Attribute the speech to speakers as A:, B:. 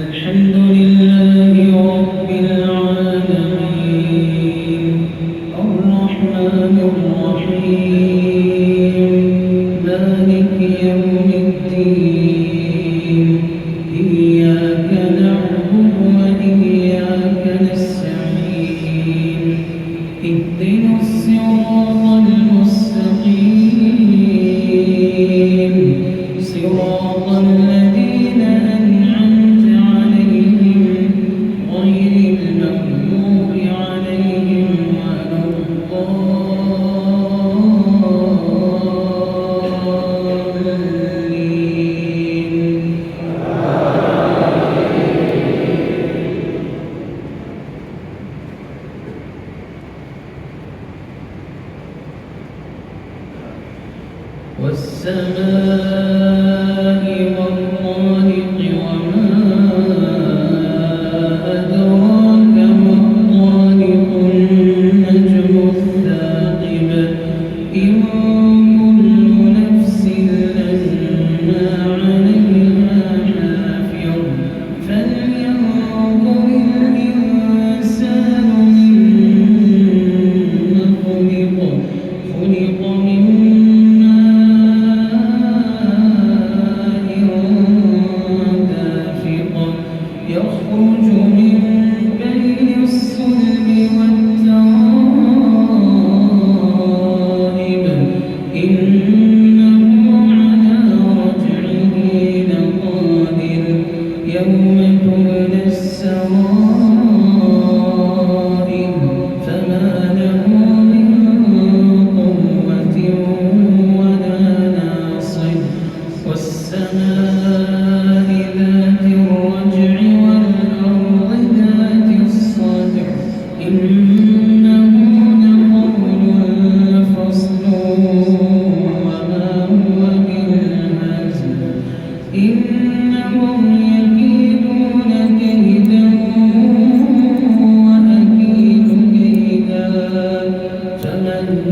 A: الحمد لله رب العالمين الرحمن الرحيم مالك يوم الدين إياك نعبد وإياك نستعين اهدنا الصراط المستقيم صراط الذين أنعمت عليهم غير المغضوب عليهم ولا الضالين. والسماء والطارق وما أدراك ما الطارق النجم الثاقب إن كل نفس لما عليها حافظ فلينظر الإنسان مما خلق من يخرج من بين الصلب والترائب إنه على رجعه لقادر يوم تبلى السرائر فما له من قوة ولا ناصر والسماء ذات الرجع والأرض ذات الصدع إنه لقول فصل وما هو بالهزل إنهم يكيدون كيدا وأكيد كيدا فمهل